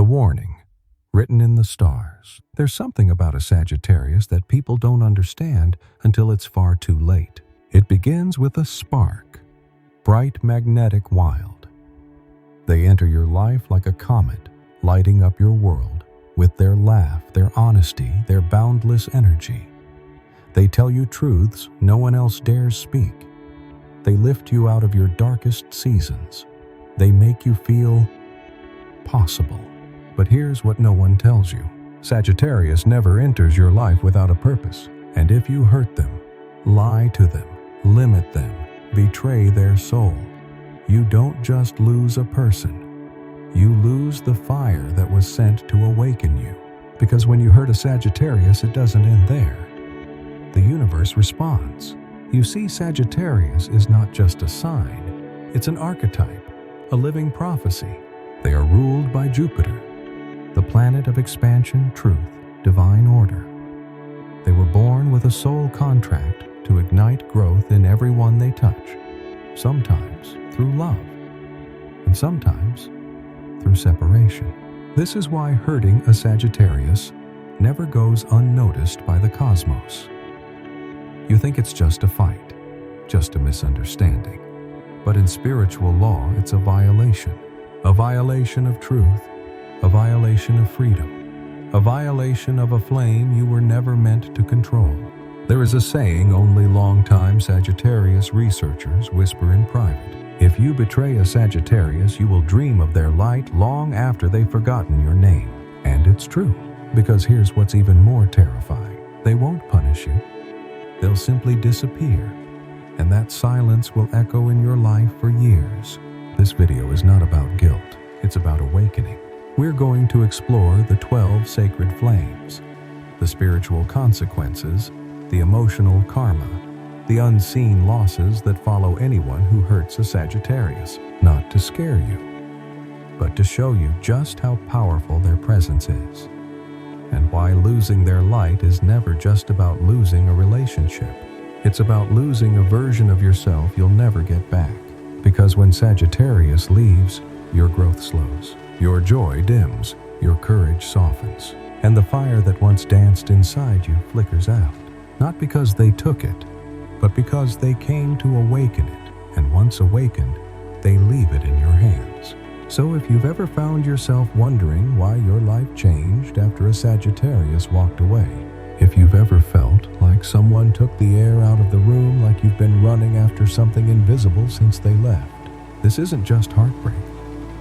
The warning, written in the stars. There's something about a Sagittarius that people don't understand until it's far too late. It begins with a spark, bright, magnetic, wild. They enter your life like a comet, lighting up your world with their laugh, their honesty, their boundless energy. They tell you truths no one else dares speak. They lift you out of your darkest seasons. They make you feel possible. But here's what no one tells you. Sagittarius never enters your life without a purpose. And if you hurt them, lie to them, limit them, betray their soul, you don't just lose a person. You lose the fire that was sent to awaken you. Because when you hurt a Sagittarius, it doesn't end there. The universe responds. You see, Sagittarius is not just a sign. It's an archetype, a living prophecy. They are ruled by Jupiter, the planet of expansion, truth, divine order. They were born with a soul contract to ignite growth in everyone they touch, sometimes through love, and sometimes through separation. This is why hurting a Sagittarius never goes unnoticed by the cosmos. You think it's just a fight, just a misunderstanding. But in spiritual law, it's a violation of truth, a violation of freedom, a violation of a flame you were never meant to control. There is a saying only long-time Sagittarius researchers whisper in private. If you betray a Sagittarius, you will dream of their light long after they've forgotten your name. And it's true, because here's what's even more terrifying. They won't punish you. They'll simply disappear, and that silence will echo in your life for years. This video is not about guilt, it's about awakening. We're going to explore the 12 sacred flames, the spiritual consequences, the emotional karma, the unseen losses that follow anyone who hurts a Sagittarius, not to scare you, but to show you just how powerful their presence is, and why losing their light is never just about losing a relationship. It's about losing a version of yourself you'll never get back. Because when Sagittarius leaves, your growth slows, your joy dims, your courage softens, and the fire that once danced inside you flickers out. Not because they took it, but because they came to awaken it, and once awakened, they leave it in your hands. So if you've ever found yourself wondering why your life changed after a Sagittarius walked away, if you've ever felt like someone took the air out of the room, like you've been running after something invisible since they left, this isn't just heartbreak,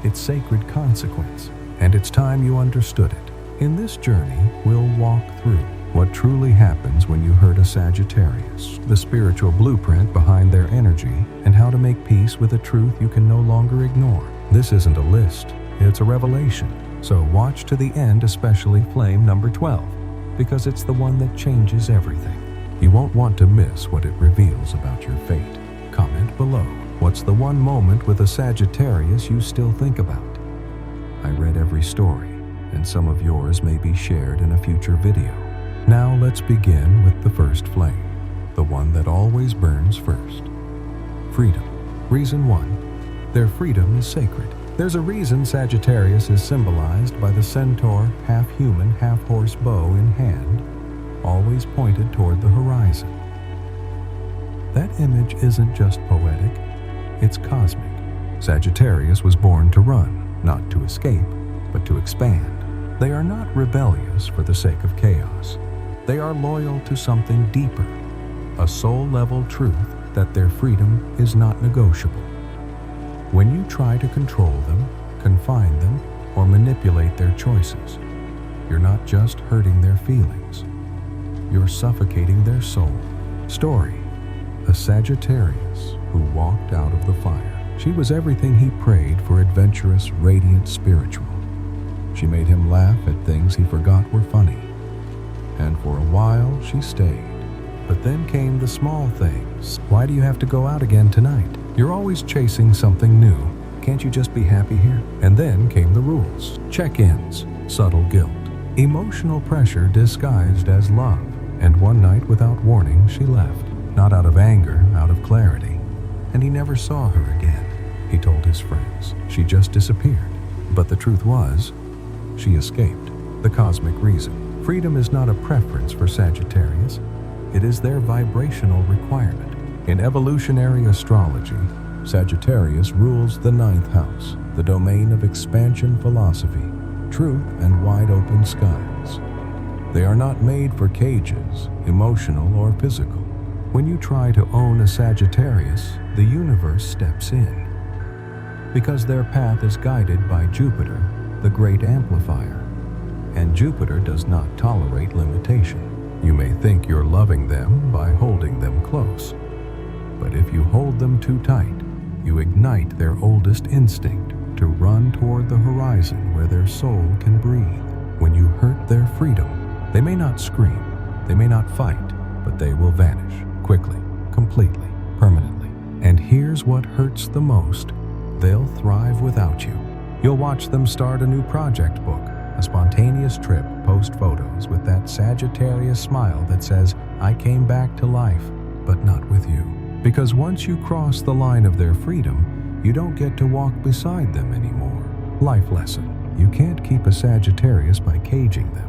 it's sacred consequence, and it's time you understood it. In this journey, we'll walk through what truly happens when you hurt a Sagittarius, the spiritual blueprint behind their energy, and how to make peace with a truth you can no longer ignore. This isn't a list, it's a revelation. So watch to the end, especially flame number 12, because it's the one that changes everything. You won't want to miss what it reveals about your fate. Comment below. What's the one moment with a Sagittarius you still think about? I read every story, and some of yours may be shared in a future video. Now let's begin with the first flame, the one that always burns first. Freedom. Reason 1. Their freedom is sacred. There's a reason Sagittarius is symbolized by the centaur, half-human, half-horse bow in hand, always pointed toward the horizon. That image isn't just poetic, it's cosmic. Sagittarius was born to run, not to escape, but to expand. They are not rebellious for the sake of chaos. They are loyal to something deeper, a soul-level truth that their freedom is not negotiable. When you try to control them, confine them, or manipulate their choices, you're not just hurting their feelings, you're suffocating their soul. Story: a Sagittarius who walked out of the fire. She was everything he prayed for: adventurous, radiant, spiritual. She made him laugh at things he forgot were funny. And for a while, she stayed. But then came the small things. Why do you have to go out again tonight? You're always chasing something new. Can't you just be happy here? And then came the rules. Check-ins, subtle guilt, emotional pressure disguised as love. And one night, without warning, she left. Not out of anger, out of clarity. And he never saw her again. He told his friends. She just disappeared. But the truth was, she escaped. The cosmic reason. Freedom is not a preference for Sagittarius. It is their vibrational requirement. In evolutionary astrology, Sagittarius rules the 9th house, the domain of expansion philosophy, truth, and wide-open skies. They are not made for cages, emotional or physical. When you try to own a Sagittarius, the universe steps in. Because their path is guided by Jupiter, the great amplifier, and Jupiter does not tolerate limitation. You may think you're loving them by holding them close, but if you hold them too tight, you ignite their oldest instinct to run toward the horizon where their soul can breathe. When you hurt their freedom, they may not scream, they may not fight, but they will vanish quickly, completely, permanently. And here's what hurts the most: they'll thrive without you. You'll watch them start a new project book, a spontaneous trip, post photos with that Sagittarius smile that says, "I came back to life, but not with you." Because once you cross the line of their freedom, you don't get to walk beside them anymore. Life lesson: you can't keep a Sagittarius by caging them.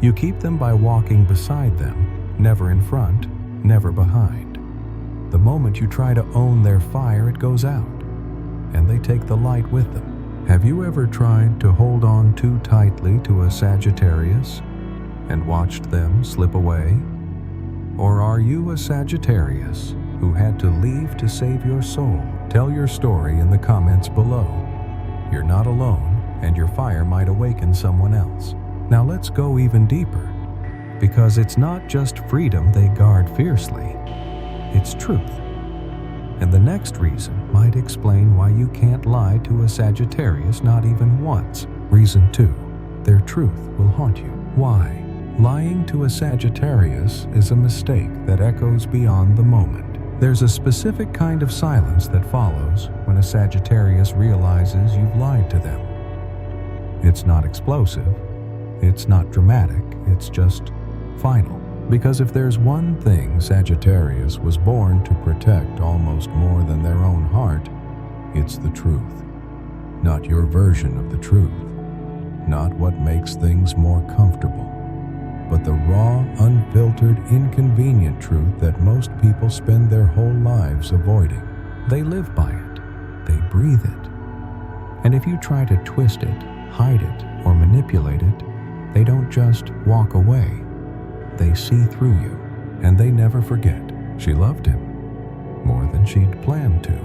You keep them by walking beside them, never in front, never behind. The moment you try to own their fire, it goes out, and they take the light with them. Have you ever tried to hold on too tightly to a Sagittarius and watched them slip away? Or are you a Sagittarius who had to leave to save your soul? Tell your story in the comments below. You're not alone, and your fire might awaken someone else. Now let's go even deeper, because it's not just freedom they guard fiercely, it's truth. And the next reason might explain why you can't lie to a Sagittarius, not even once. Reason 2, their truth will haunt you. Why? Lying to a Sagittarius is a mistake that echoes beyond the moment. There's a specific kind of silence that follows when a Sagittarius realizes you've lied to them. It's not explosive, it's not dramatic, it's just final. Because if there's one thing Sagittarius was born to protect almost more than their own heart, it's the truth. Not your version of the truth, not what makes things more comfortable, but the raw, unfiltered, inconvenient truth that most people spend their whole lives avoiding. They live by it, they breathe it. And if you try to twist it, hide it, or manipulate it, they don't just walk away. They see through you, and they never forget. She loved him more than she'd planned to.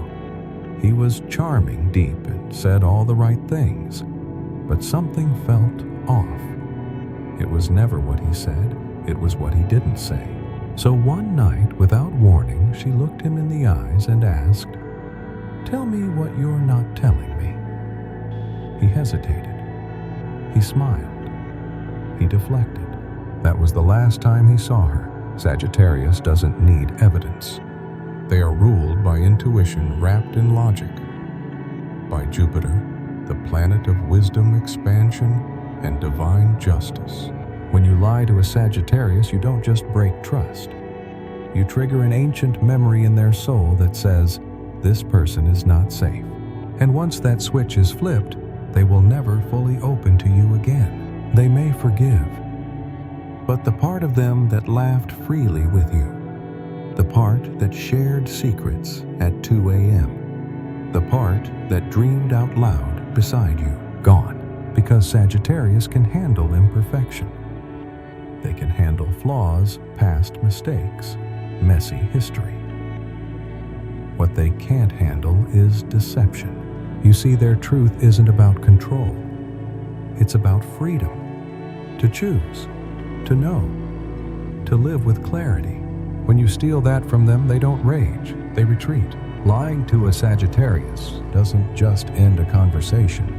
He was charming, deep, and said all the right things, but something felt off. It was never what he said, it was what he didn't say. So one night, without warning, she looked him in the eyes and asked, "Tell me what you're not telling me." He hesitated. He smiled. He deflected. That was the last time he saw her. Sagittarius doesn't need evidence. They are ruled by intuition wrapped in logic. By Jupiter, the planet of wisdom, expansion, and divine justice. When you lie to a Sagittarius, you don't just break trust. You trigger an ancient memory in their soul that says, this person is not safe. And once that switch is flipped, they will never fully open to you again. They may forgive, but the part of them that laughed freely with you, the part that shared secrets at 2 a.m., the part that dreamed out loud beside you, gone. Because Sagittarius can handle imperfection. They can handle flaws, past mistakes, messy history. What they can't handle is deception. You see, their truth isn't about control. It's about freedom. To choose, to know, to live with clarity. When you steal that from them, they don't rage, they retreat. Lying to a Sagittarius doesn't just end a conversation.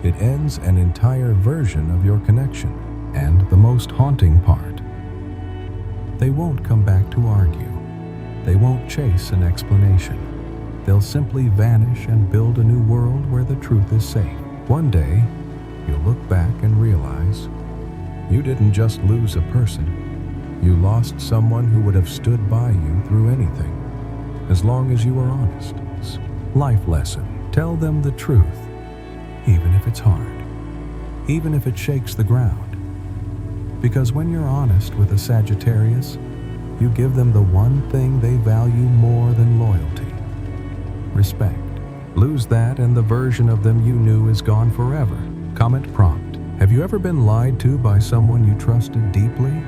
It ends an entire version of your connection. And the most haunting part, they won't come back to argue. They won't chase an explanation. They'll simply vanish and build a new world where the truth is safe. One day, you'll look back and realize you didn't just lose a person. You lost someone who would have stood by you through anything, as long as you were honest. Life lesson: tell them the truth, even if it's hard. even if it shakes the ground. Because when you're honest with a Sagittarius, you give them the one thing they value more than loyalty: respect. Lose that and the version of them you knew is gone forever. Comment prompt: have you ever been lied to by someone you trusted deeply?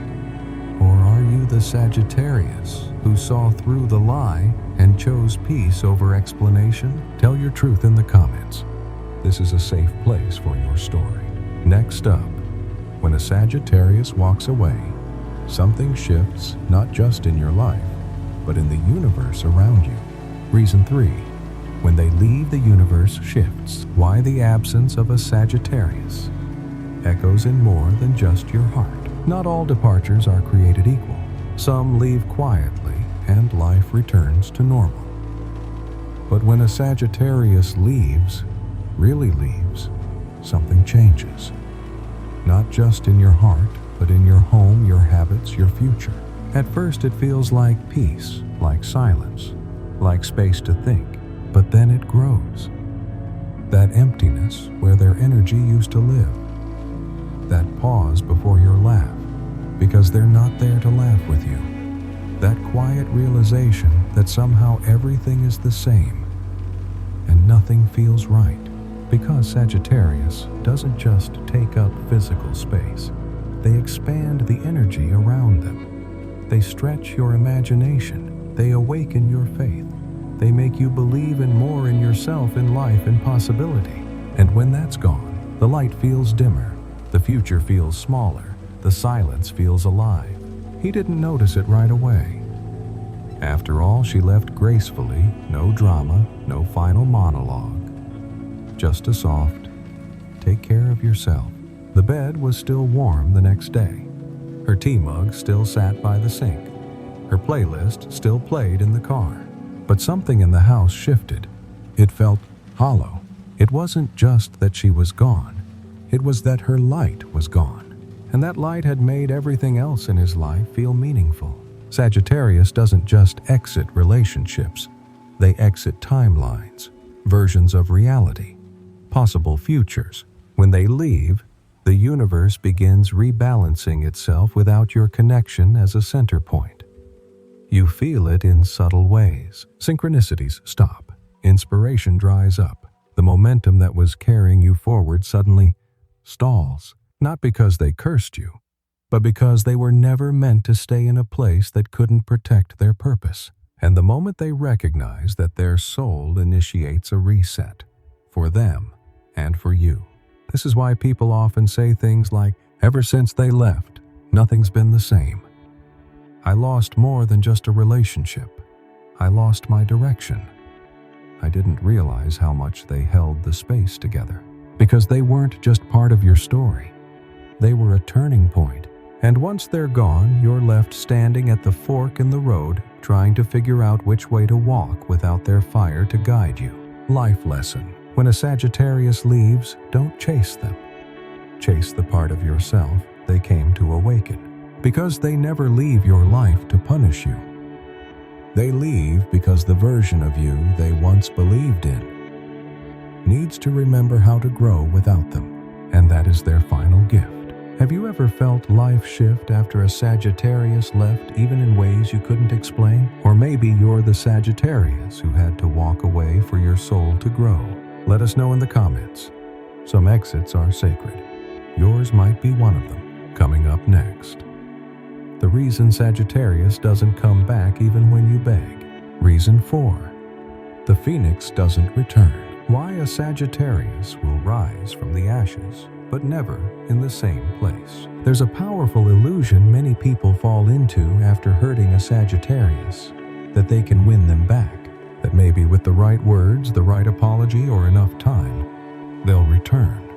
Or are you the Sagittarius who saw through the lie and chose peace over explanation? Tell your truth in the comments. This is a safe place for your story. Next up, when a Sagittarius walks away, something shifts not just in your life, but in the universe around you. Reason 3. When they leave, the universe shifts. Why the absence of a Sagittarius echoes in more than just your heart. Not all departures are created equal. Some leave quietly and life returns to normal. But when a Sagittarius leaves, really leaves, something changes. Not just in your heart, but in your home, your habits, your future. At first it feels like peace, like silence, like space to think, but then it grows. That emptiness where their energy used to live. That pause before your laugh, because they're not there to laugh with you. That quiet realization that somehow everything is the same and nothing feels right. Because Sagittarius doesn't just take up physical space, they expand the energy around them. They stretch your imagination, they awaken your faith, they make you believe in more in yourself, in life, in possibility. And when that's gone, the light feels dimmer. The future feels smaller. The silence feels alive. He didn't notice it right away. After all, she left gracefully, no drama, no final monologue. Just a soft, take care of yourself. The bed was still warm the next day. Her tea mug still sat by the sink. Her playlist still played in the car. But something in the house shifted. It felt hollow. It wasn't just that she was gone. It was that her light was gone, and that light had made everything else in his life feel meaningful. Sagittarius doesn't just exit relationships. They exit timelines, versions of reality, possible futures. When they leave, the universe begins rebalancing itself without your connection as a center point. You feel it in subtle ways. Synchronicities stop. Inspiration dries up. The momentum that was carrying you forward suddenly stalls, not because they cursed you, but because they were never meant to stay in a place that couldn't protect their purpose. And the moment they recognize that their soul initiates a reset, for them and for you. This is why people often say things like, ever since they left, nothing's been the same. I lost more than just a relationship. I lost my direction. I didn't realize how much they held the space together. Because they weren't just part of your story. They were a turning point. And once they're gone, you're left standing at the fork in the road, trying to figure out which way to walk without their fire to guide you. Life lesson. When a Sagittarius leaves, don't chase them. Chase the part of yourself they came to awaken. Because they never leave your life to punish you. They leave because the version of you they once believed in needs to remember how to grow without them, and that is their final gift. Have you ever felt life shift after a Sagittarius left, even in ways you couldn't explain? Or maybe you're the Sagittarius who had to walk away for your soul to grow. Let us know in the comments. Some exits are sacred. Yours might be one of them. Coming up next. The reason Sagittarius doesn't come back even when you beg. Reason 4. The phoenix doesn't return. Why a Sagittarius will rise from the ashes, but never in the same place. There's a powerful illusion many people fall into after hurting a Sagittarius, that they can win them back, that maybe with the right words, the right apology, or enough time, they'll return.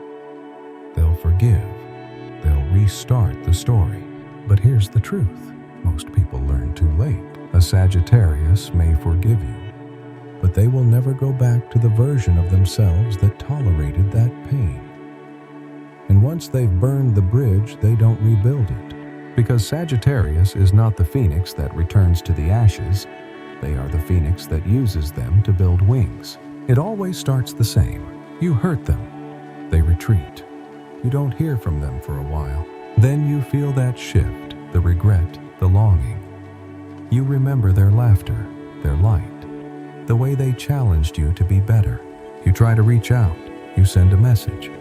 They'll forgive. They'll restart the story. But here's the truth. Most people learn too late. A Sagittarius may forgive you, but they will never go back to the version of themselves that tolerated that pain. And once they've burned the bridge, they don't rebuild it. Because Sagittarius is not the phoenix that returns to the ashes. They are the phoenix that uses them to build wings. It always starts the same. You hurt them. They retreat. You don't hear from them for a while. Then you feel that shift, the regret, the longing. You remember their laughter, their light, the way they challenged you to be better. You try to reach out. You send a message.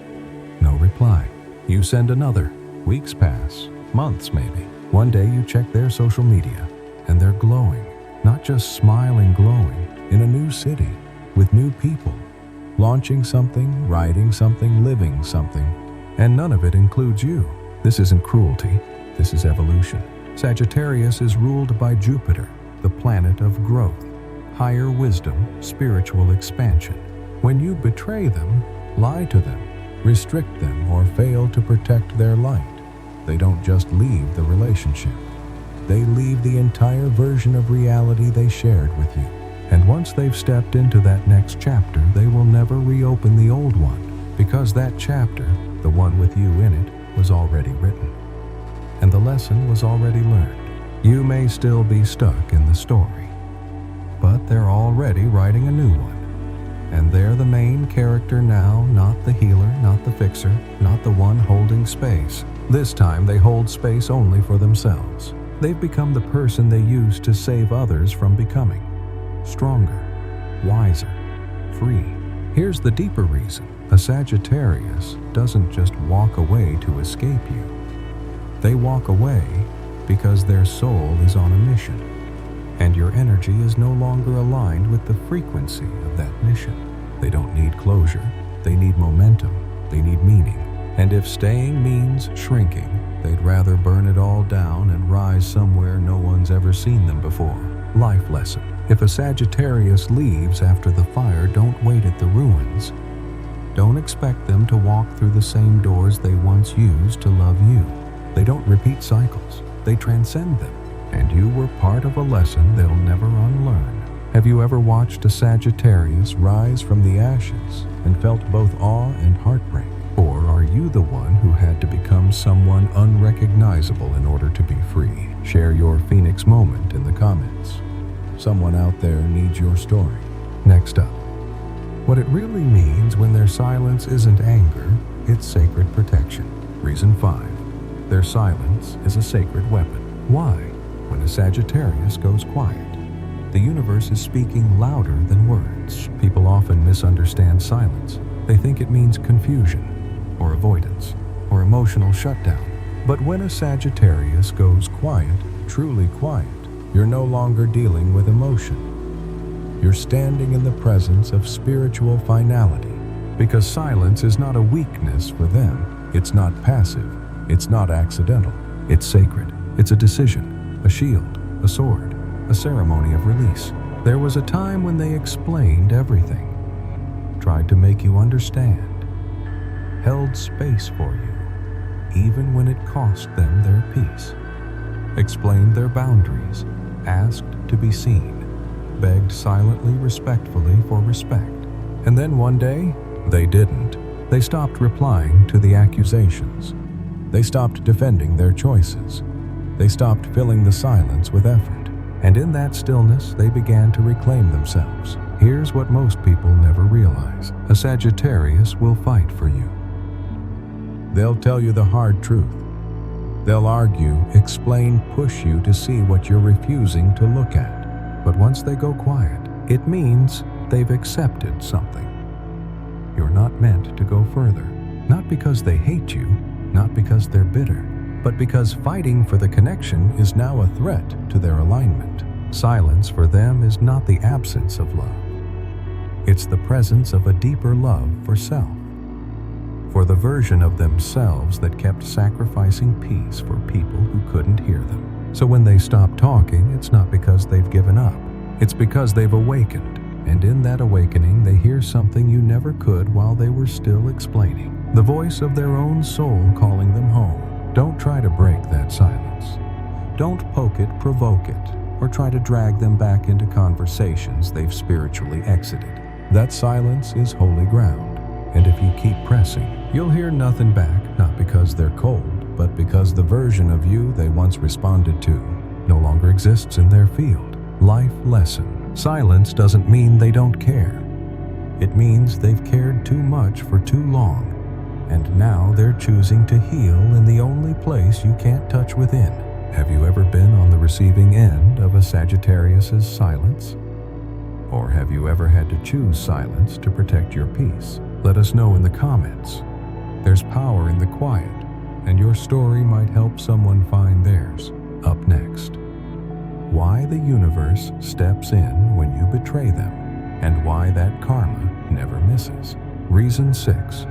No reply. You send another. Weeks pass, months maybe. One day you check their social media, and they're glowing. Not just smiling, glowing, in a new city, with new people, launching something, writing something, living something, and none of it includes you. This isn't cruelty, this is evolution. Sagittarius is ruled by Jupiter, the planet of growth, higher wisdom, spiritual expansion. When you betray them, lie to them, restrict them, or fail to protect their light, they don't just leave the relationship. They leave the entire version of reality they shared with you. And once they've stepped into that next chapter, they will never reopen the old one, because that chapter, the one with you in it, was already written. And the lesson was already learned. You may still be stuck in the story, but they're already writing a new one. And they're the main character now, not the healer, not the fixer, not the one holding space. This time they hold space only for themselves. They've become the person they used to save others from becoming. Stronger, wiser, free. Here's the deeper reason. A Sagittarius doesn't just walk away to escape you. They walk away because their soul is on a mission, and your energy is no longer aligned with the frequency of that mission. They don't need closure. They need momentum. They need meaning. And if staying means shrinking, they'd rather burn it all down and rise somewhere no one's ever seen them before. Life lesson. If a Sagittarius leaves after the fire, don't wait at the ruins. Don't expect them to walk through the same doors they once used to love you. They don't repeat cycles. They transcend them. And you were part of a lesson they'll never unlearn. Have you ever watched a Sagittarius rise from the ashes and felt both awe and heartbreak? Or are you the one who had to become someone unrecognizable in order to be free? Share your Phoenix moment in the comments. Someone out there needs your story. Next up, what it really means when their silence isn't anger, it's sacred protection. Reason 5, their silence is a sacred weapon. Why? When a Sagittarius goes quiet, the universe is speaking louder than words. People often misunderstand silence. They think it means confusion, or avoidance, or emotional shutdown. But when a Sagittarius goes quiet, truly quiet, you're no longer dealing with emotion. You're standing in the presence of spiritual finality, because silence is not a weakness for them. It's not passive. It's not accidental. It's sacred. It's a decision, a shield, a sword, a ceremony of release. There was a time when they explained everything, tried to make you understand, held space for you, even when it cost them their peace, explained their boundaries, asked to be seen, begged silently, respectfully for respect. And then one day, they didn't. They stopped replying to the accusations. They stopped defending their choices. They stopped filling the silence with effort. And in that stillness, they began to reclaim themselves. Here's what most people never realize. A Sagittarius will fight for you. They'll tell you the hard truth. They'll argue, explain, push you to see what you're refusing to look at. But once they go quiet, it means they've accepted something. You're not meant to go further. Not because they hate you, not because they're bitter, but because fighting for the connection is now a threat to their alignment. Silence for them is not the absence of love. It's the presence of a deeper love for self, for the version of themselves that kept sacrificing peace for people who couldn't hear them. So when they stop talking, it's not because they've given up. It's because they've awakened. And in that awakening, they hear something you never could while they were still explaining. The voice of their own soul calling them home. Don't try to break that silence. Don't poke it, provoke it, or try to drag them back into conversations they've spiritually exited. That silence is holy ground. And if you keep pressing, you'll hear nothing back, not because they're cold, but because the version of you they once responded to no longer exists in their field. Life lesson. Silence doesn't mean they don't care. It means they've cared too much for too long, and now they're choosing to heal in the only place you can't touch within. Have you ever been on the receiving end of a Sagittarius's silence? Or have you ever had to choose silence to protect your peace? Let us know in the comments. There's power in the quiet, and your story might help someone find theirs. Up next, why the universe steps in when you betray them, and why that karma never misses. Reason 6.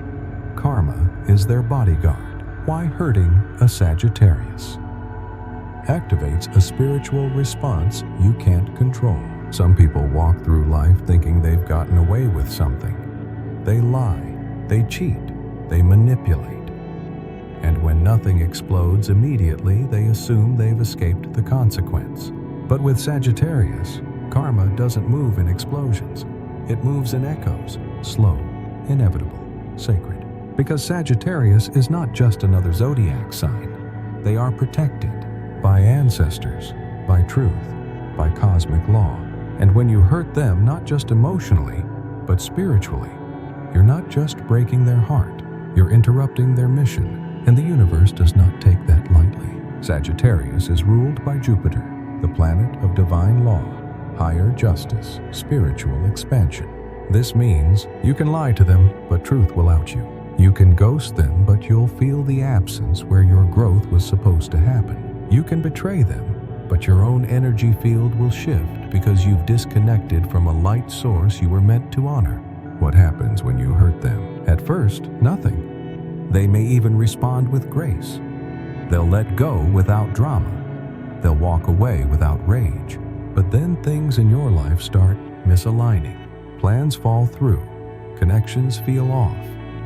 Karma is their bodyguard. Why hurting a Sagittarius activates a spiritual response you can't control. Some people walk through life thinking they've gotten away with something. They lie, they cheat, they manipulate. And when nothing explodes immediately, they assume they've escaped the consequence. But with Sagittarius, karma doesn't move in explosions. It moves in echoes, slow, inevitable, sacred. Because Sagittarius is not just another zodiac sign. They are protected by ancestors, by truth, by cosmic law. And when you hurt them, not just emotionally, but spiritually, you're not just breaking their heart, you're interrupting their mission. And the universe does not take that lightly. Sagittarius is ruled by Jupiter, the planet of divine law, higher justice, spiritual expansion. This means you can lie to them, but truth will out you. You can ghost them, but you'll feel the absence where your growth was supposed to happen. You can betray them, but your own energy field will shift because you've disconnected from a light source you were meant to honor. What happens when you hurt them? At first, nothing. They may even respond with grace. They'll let go without drama. They'll walk away without rage. But then things in your life start misaligning. Plans fall through. Connections feel off.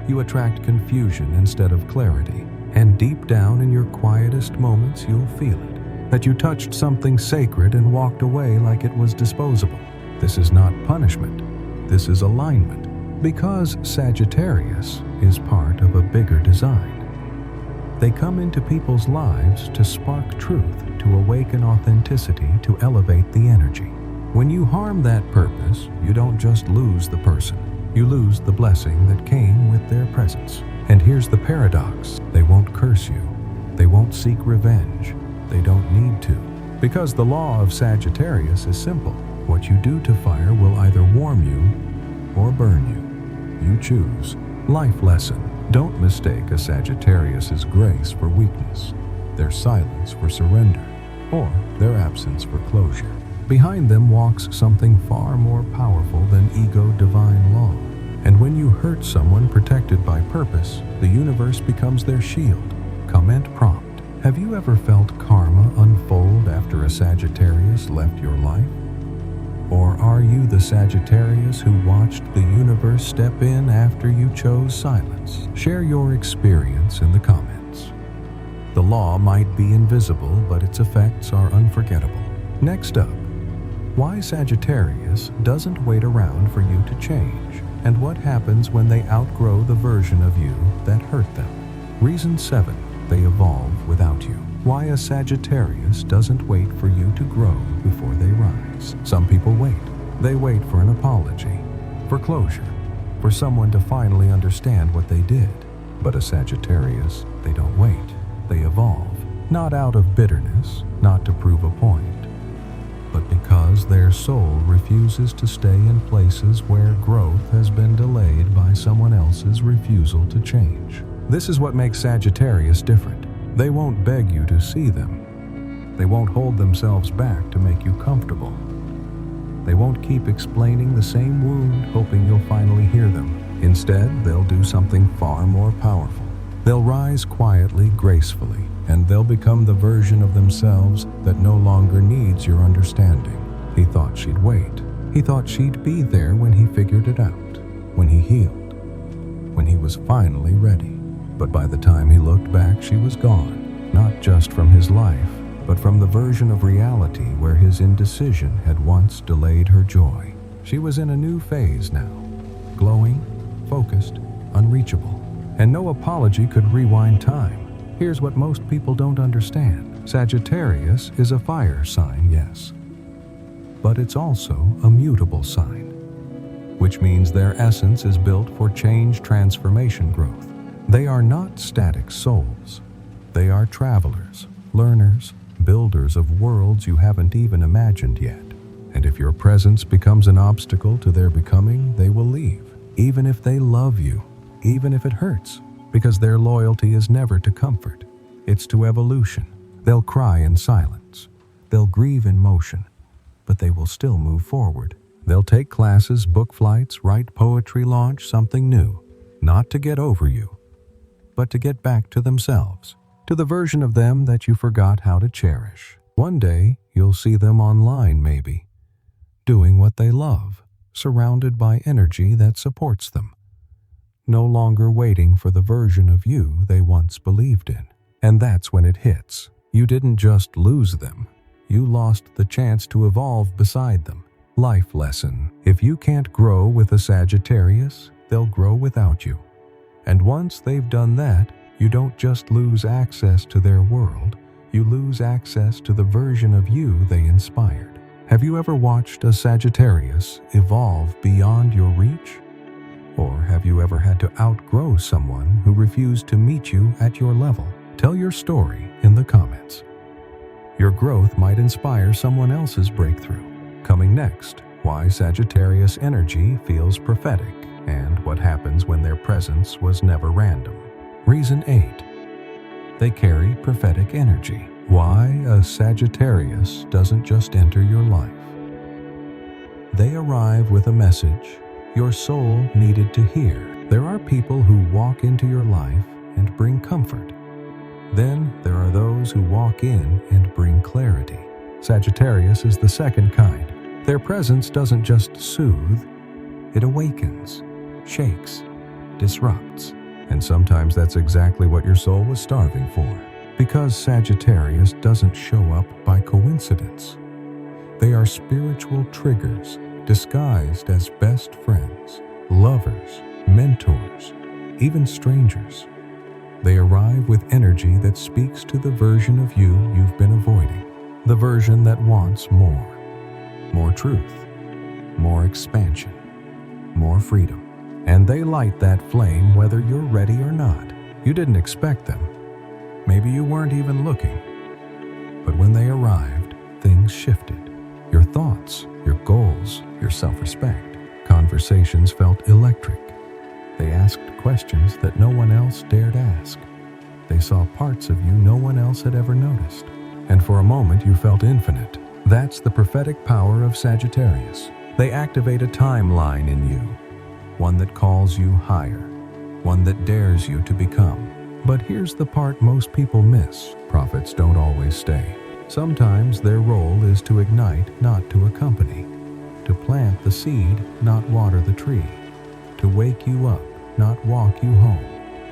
You attract confusion instead of clarity. And deep down in your quietest moments, you'll feel it. That you touched something sacred and walked away like it was disposable. This is not punishment. This is alignment. Because Sagittarius is part of a bigger design. They come into people's lives to spark truth, to awaken authenticity, to elevate the energy. When you harm that purpose, you don't just lose the person, you lose the blessing that came with their presence. And here's the paradox: they won't curse you, they won't seek revenge, they don't need to. Because the law of Sagittarius is simple: what you do to fire will either warm you or burn you. You choose. Life lesson: don't mistake a Sagittarius's grace for weakness, their silence for surrender, or their absence for closure. Behind them walks something far more powerful than ego divine law. And when you hurt someone protected by purpose, the universe becomes their shield. Comment prompt: have you ever felt karma unfold after a Sagittarius left your life? Or are you the Sagittarius who watched the universe step in after you chose silence? Share your experience in the comments. The law might be invisible, but its effects are unforgettable. Next up, why Sagittarius doesn't wait around for you to change, and what happens when they outgrow the version of you that hurt them. Reason 7. They evolve without you. Why a Sagittarius doesn't wait for you to grow before they rise. Some people wait. They wait for an apology, for closure, for someone to finally understand what they did. But a Sagittarius, they don't wait. They evolve, not out of bitterness, not to prove a point, but because their soul refuses to stay in places where growth has been delayed by someone else's refusal to change. This is what makes Sagittarius different. They won't beg you to see them. They won't hold themselves back to make you comfortable. They won't keep explaining the same wound, hoping you'll finally hear them. Instead, they'll do something far more powerful. They'll rise quietly, gracefully, and they'll become the version of themselves that no longer needs your understanding. He thought she'd wait. He thought she'd be there when he figured it out, when he healed, when he was finally ready. But by the time he looked back, she was gone, not just from his life, but from the version of reality where his indecision had once delayed her joy. She was in a new phase now, glowing, focused, unreachable, and no apology could rewind time. Here's what most people don't understand. Sagittarius is a fire sign, yes, but it's also a mutable sign, which means their essence is built for change, transformation, growth. They are not static souls. They are travelers, learners, builders of worlds you haven't even imagined yet. And if your presence becomes an obstacle to their becoming, they will leave, even if they love you, even if it hurts, because their loyalty is never to comfort. It's to evolution. They'll cry in silence. They'll grieve in motion, but they will still move forward. They'll take classes, book flights, write poetry, launch something new, not to get over you, but to get back to themselves, to the version of them that you forgot how to cherish. One day, you'll see them online maybe, doing what they love, surrounded by energy that supports them, no longer waiting for the version of you they once believed in. And that's when it hits. You didn't just lose them. You lost the chance to evolve beside them. Life lesson. If you can't grow with a Sagittarius, they'll grow without you. And once they've done that, you don't just lose access to their world, you lose access to the version of you they inspired. Have you ever watched a Sagittarius evolve beyond your reach? Or have you ever had to outgrow someone who refused to meet you at your level? Tell your story in the comments. Your growth might inspire someone else's breakthrough. Coming next, why Sagittarius energy feels prophetic and what happens when their presence was never random. Reason 8. They carry prophetic energy. Why a Sagittarius doesn't just enter your life. They arrive with a message your soul needed to hear. There are people who walk into your life and bring comfort. Then there are those who walk in and bring clarity. Sagittarius is the second kind. Their presence doesn't just soothe, it awakens, shakes, disrupts. And sometimes that's exactly what your soul was starving for. Because Sagittarius doesn't show up by coincidence. They are spiritual triggers disguised as best friends, lovers, mentors, even strangers. They arrive with energy that speaks to the version of you you've been avoiding. The version that wants more. More truth. More expansion. More freedom. And they light that flame whether you're ready or not. You didn't expect them. Maybe you weren't even looking. But when they arrived, things shifted. Your thoughts, your goals, your self-respect. Conversations felt electric. They asked questions that no one else dared ask. They saw parts of you no one else had ever noticed. And for a moment you felt infinite. That's the prophetic power of Sagittarius. They activate a timeline in you. One that calls you higher. One that dares you to become. But here's the part most people miss. Prophets don't always stay. Sometimes their role is to ignite, not to accompany. To plant the seed, not water the tree. To wake you up, not walk you home.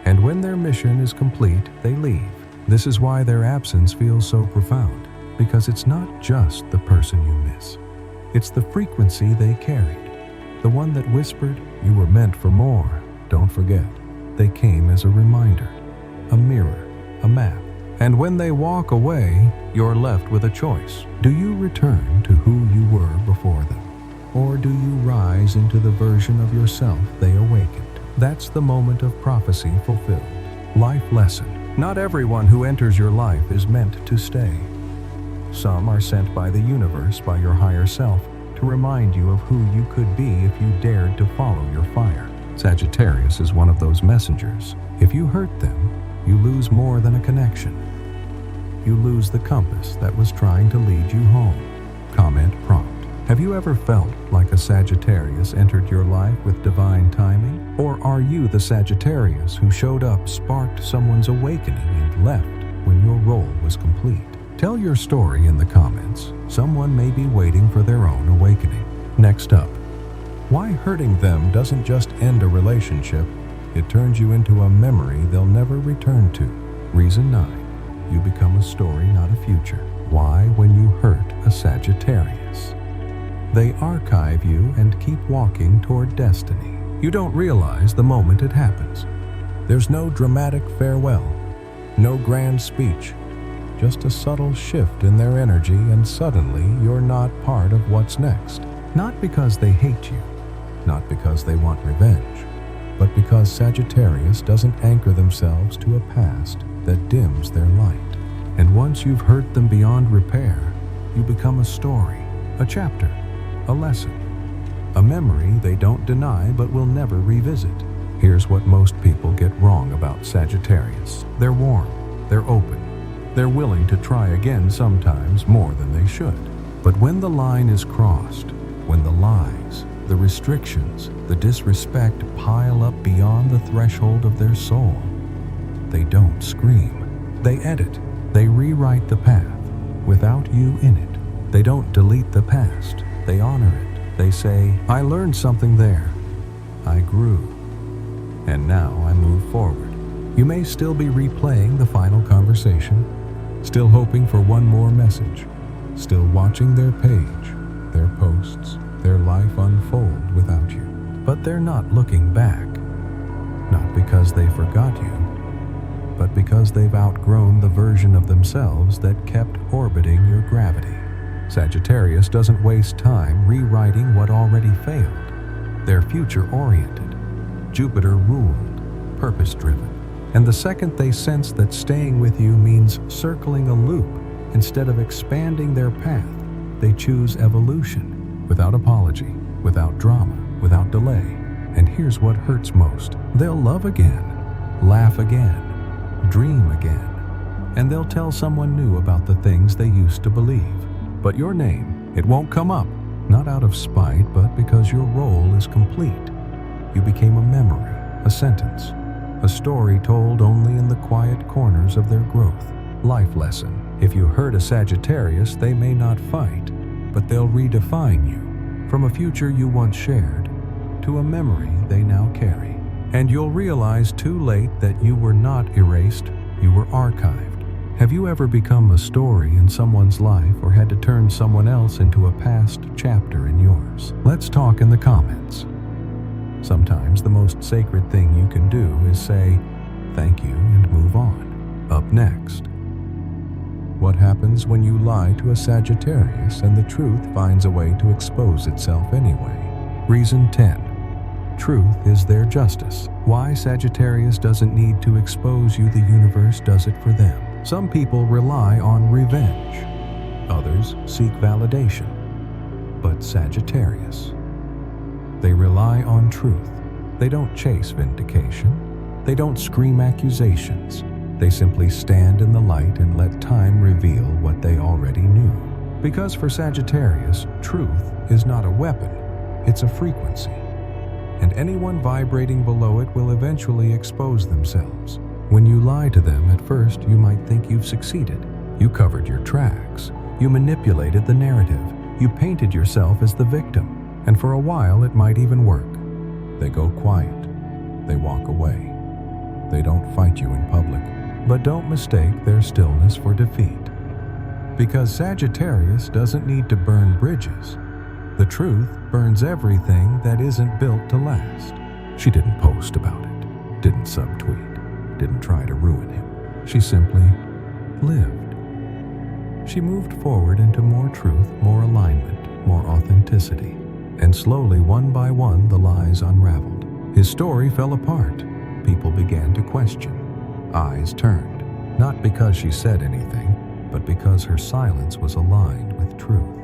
And when their mission is complete, they leave. This is why their absence feels so profound, because it's not just the person you miss. It's the frequency they carried. The one that whispered, "You were meant for more, don't forget." They came as a reminder, a mirror, a map. And when they walk away, you're left with a choice. Do you return to who you were before them? Or do you rise into the version of yourself they awakened? That's the moment of prophecy fulfilled. Life lesson. Not everyone who enters your life is meant to stay. Some are sent by the universe, by your higher self, to remind you of who you could be if you dared to follow your fire. Sagittarius is one of those messengers. If you hurt them, you lose more than a connection. You lose the compass that was trying to lead you home. Comment prompt. Have you ever felt like a Sagittarius entered your life with divine timing? Or are you the Sagittarius who showed up, sparked someone's awakening, and left when your role was complete? Tell your story in the comments. Someone may be waiting for their own awakening. Next up, why hurting them doesn't just end a relationship, it turns you into a memory they'll never return to. Reason 9. You become a story, not a future. Why when you hurt a Sagittarius? They archive you and keep walking toward destiny. You don't realize the moment it happens. There's no dramatic farewell, no grand speech, just a subtle shift in their energy, and suddenly you're not part of what's next. Not because they hate you, not because they want revenge, but because Sagittarius doesn't anchor themselves to a past that dims their light. And once you've hurt them beyond repair, you become a story, a chapter, a lesson, a memory they don't deny but will never revisit. Here's what most people get wrong about Sagittarius. They're warm, they're open, they're willing to try again sometimes more than they should. But when the line is crossed, when the lies, the restrictions, the disrespect pile up beyond the threshold of their soul, they don't scream. They edit. They rewrite the path without you in it. They don't delete the past. They honor it. They say, I learned something there. I grew. And now I move forward. You may still be replaying the final conversation, still hoping for one more message, still watching their page, their posts, their life unfold without you. But they're not looking back. Not because they forgot you, but because they've outgrown the version of themselves that kept orbiting your gravity. Sagittarius doesn't waste time rewriting what already failed. They're future-oriented, Jupiter-ruled, purpose-driven. And the second they sense that staying with you means circling a loop instead of expanding their path, they choose evolution, without apology, without drama, without delay. And here's what hurts most. They'll love again, laugh again, dream again, and they'll tell someone new about the things they used to believe. But your name, it won't come up, not out of spite, but because your role is complete. You became a memory, a sentence, a story told only in the quiet corners of their growth. Life lesson. If you hurt a Sagittarius, they may not fight, but they'll redefine you, from a future you once shared to a memory they now carry. And you'll realize too late that you were not erased, you were archived. Have you ever become a story in someone's life or had to turn someone else into a past chapter in yours? Let's talk in the comments. Sometimes the most sacred thing you can do is say, thank you, and move on. Up next, what happens when you lie to a Sagittarius and the truth finds a way to expose itself anyway? Reason 10. Truth is their justice. Why Sagittarius doesn't need to expose you, the universe does it for them. Some people rely on revenge. Others seek validation. But Sagittarius, they rely on truth. They don't chase vindication. They don't scream accusations. They simply stand in the light and let time reveal what they already knew. Because for Sagittarius, truth is not a weapon, it's a frequency. And anyone vibrating below it will eventually expose themselves. When you lie to them at first, you might think you've succeeded. You covered your tracks. You manipulated the narrative. You painted yourself as the victim. And for a while, it might even work. They go quiet. They walk away. They don't fight you in public. But don't mistake their stillness for defeat. Because Sagittarius doesn't need to burn bridges. The truth burns everything that isn't built to last. She didn't post about it, didn't subtweet, didn't try to ruin him. She simply lived. She moved forward into more truth, more alignment, more authenticity. And slowly, one by one, the lies unraveled. His story fell apart. People began to question. Eyes turned, not because she said anything, but because her silence was aligned with truth.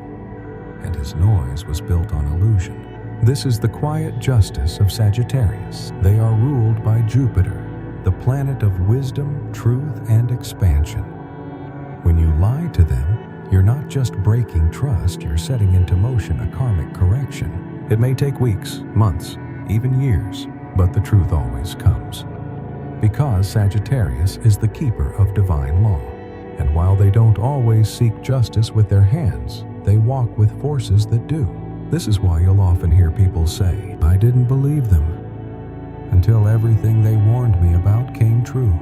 And his noise was built on illusion. This is the quiet justice of Sagittarius. They are ruled by Jupiter, the planet of wisdom, truth, and expansion. When you lie to them, you're not just breaking trust, you're setting into motion a karmic correction. It may take weeks, months, even years, but the truth always comes. Because Sagittarius is the keeper of divine law. And while they don't always seek justice with their hands, they walk with forces that do. This is why you'll often hear people say, I didn't believe them, until everything they warned me about came true.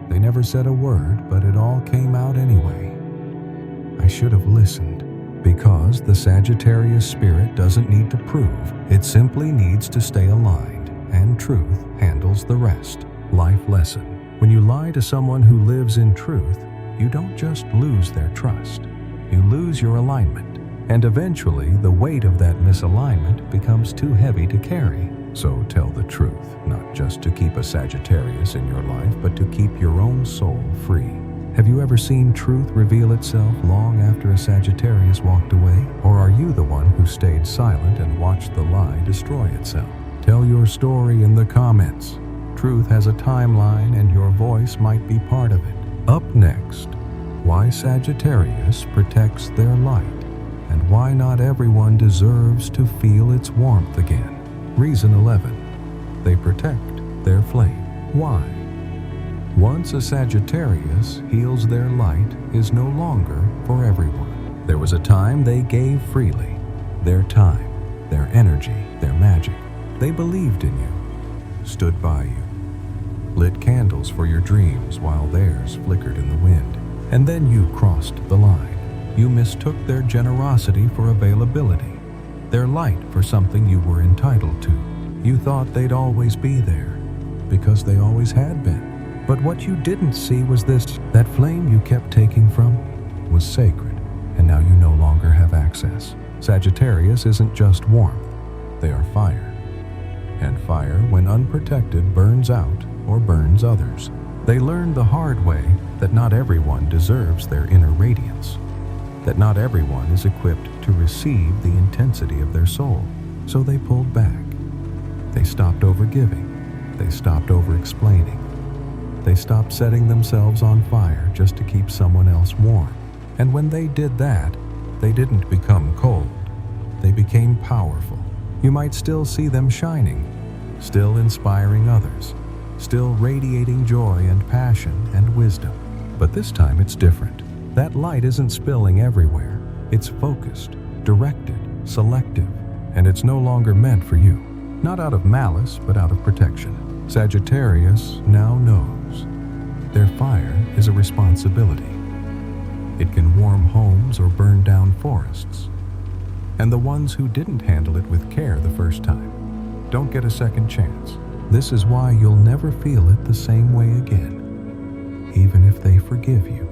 They never said a word, but it all came out anyway. I should have listened, because the Sagittarius spirit doesn't need to prove. It simply needs to stay aligned, and truth handles the rest. Life lesson. When you lie to someone who lives in truth, you don't just lose their trust. You lose your alignment, and eventually the weight of that misalignment becomes too heavy to carry. So tell the truth, not just to keep a Sagittarius in your life, but to keep your own soul free. Have you ever seen truth reveal itself long after a Sagittarius walked away? Or are you the one who stayed silent and watched the lie destroy itself? Tell your story in the comments. Truth has a timeline and your voice might be part of it. Up next, why Sagittarius protects their light and why not everyone deserves to feel its warmth again. Reason 11. They protect their flame. Why? Once a Sagittarius heals, their light is no longer for everyone. There was a time they gave freely. Their time, their energy, their magic. They believed in you, stood by you, lit candles for your dreams while theirs flickered in the wind. And then you crossed the line. You mistook their generosity for availability, their light for something you were entitled to. You thought they'd always be there, because they always had been. But what you didn't see was this: that flame you kept taking from was sacred, and now you no longer have access. Sagittarius isn't just warmth, they are fire. And fire, when unprotected, burns out or burns others. They learned the hard way that not everyone deserves their inner radiance, that not everyone is equipped to receive the intensity of their soul. So they pulled back. They stopped overgiving. They stopped over-explaining. They stopped setting themselves on fire just to keep someone else warm. And when they did that, they didn't become cold. They became powerful. You might still see them shining, still inspiring others, still radiating joy and passion and wisdom. But this time it's different. That light isn't spilling everywhere. It's focused, directed, selective, and it's no longer meant for you. Not out of malice, but out of protection. Sagittarius now knows their fire is a responsibility. It can warm homes or burn down forests. And the ones who didn't handle it with care the first time don't get a second chance. This is why you'll never feel it the same way again, even if they forgive you,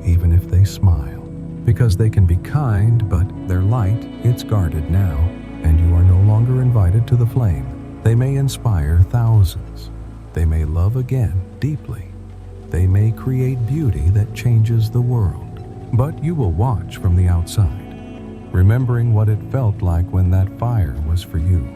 even if they smile. Because they can be kind, but their light, it's guarded now, and you are no longer invited to the flame. They may inspire thousands. They may love again deeply. They may create beauty that changes the world. But you will watch from the outside, remembering what it felt like when that fire was for you,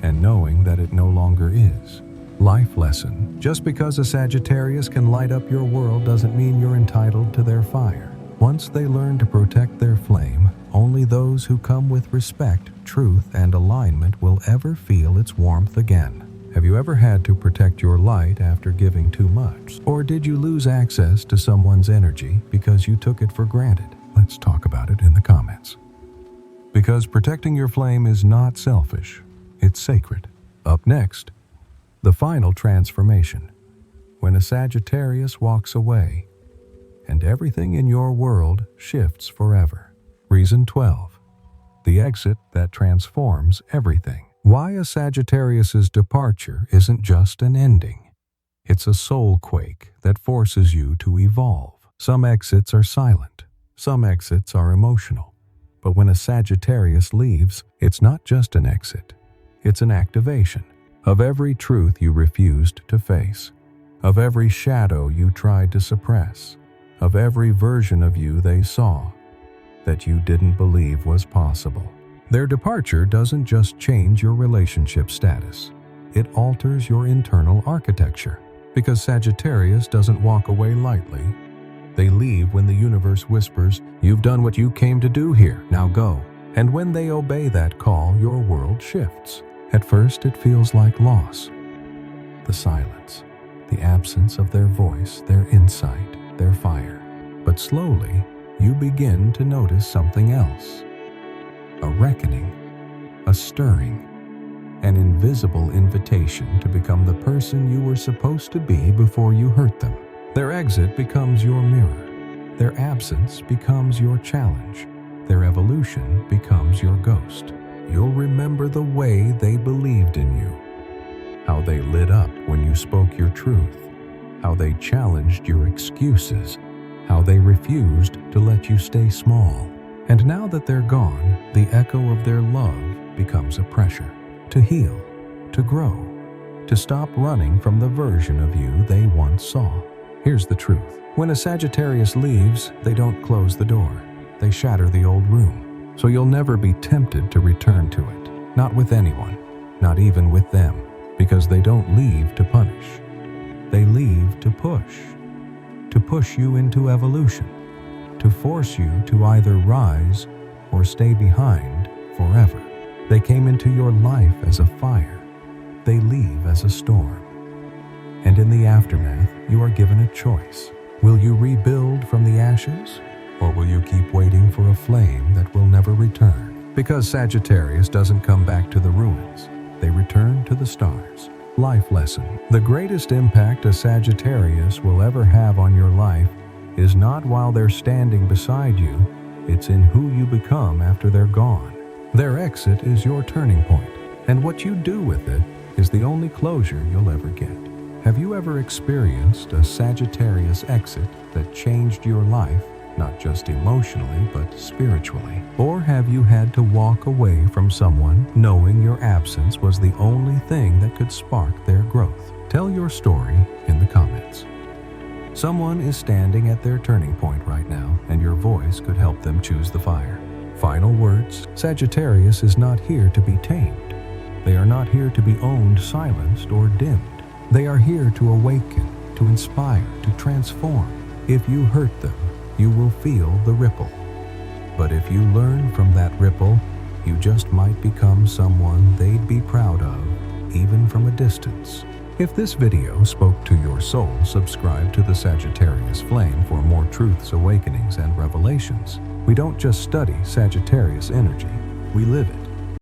and knowing that it no longer is. Life lesson: just because a Sagittarius can light up your world doesn't mean you're entitled to their fire. Once they learn to protect their flame, only those who come with respect, truth, and alignment will ever feel its warmth again. Have you ever had to protect your light after giving too much? Or did you lose access to someone's energy because you took it for granted? Let's talk about it in the comments. Because protecting your flame is not selfish, it's sacred. Up next, the final transformation. When a Sagittarius walks away, and everything in your world shifts forever. Reason 12. The exit that transforms everything. Why a Sagittarius's departure isn't just an ending. It's a soul quake that forces you to evolve. Some exits are silent. Some exits are emotional. But when a Sagittarius leaves, it's not just an exit. It's an activation of every truth you refused to face, of every shadow you tried to suppress, of every version of you they saw that you didn't believe was possible. Their departure doesn't just change your relationship status. It alters your internal architecture. Because Sagittarius doesn't walk away lightly. They leave when the universe whispers, "You've done what you came to do here, now go." And when they obey that call, your world shifts. At first, it feels like loss. The silence, the absence of their voice, their insight, their fire. But slowly, you begin to notice something else. A reckoning, a stirring, an invisible invitation to become the person you were supposed to be before you hurt them. Their exit becomes your mirror. Their absence becomes your challenge. Their evolution becomes your ghost. You'll remember the way they believed in you, how they lit up when you spoke your truth, how they challenged your excuses, how they refused to let you stay small. And now that they're gone, the echo of their love becomes a pressure to heal, to grow, to stop running from the version of you they once saw. Here's the truth. When a Sagittarius leaves, they don't close the door. They shatter the old room. So you'll never be tempted to return to it. Not with anyone. Not even with them. Because they don't leave to punish. They leave to push. To push you into evolution. To force you to either rise or stay behind forever. They came into your life as a fire. They leave as a storm. And in the aftermath, you are given a choice. Will you rebuild from the ashes, or will you keep waiting for a flame that will never return? Because Sagittarius doesn't come back to the ruins. They return to the stars. Life lesson. The greatest impact a Sagittarius will ever have on your life is not while they're standing beside you, it's in who you become after they're gone. Their exit is your turning point, and what you do with it is the only closure you'll ever get. Have you ever experienced a Sagittarius exit that changed your life, not just emotionally, but spiritually? Or have you had to walk away from someone knowing your absence was the only thing that could spark their growth? Tell your story in the comments. Someone is standing at their turning point right now, and your voice could help them choose the fire. Final words. Sagittarius is not here to be tamed. They are not here to be owned, silenced, or dimmed. They are here to awaken, to inspire, to transform. If you hurt them, you will feel the ripple. But if you learn from that ripple, you just might become someone they'd be proud of, even from a distance. If this video spoke to your soul, subscribe to the Sagittarius Flame for more truths, awakenings, and revelations. We don't just study Sagittarius energy, we live it.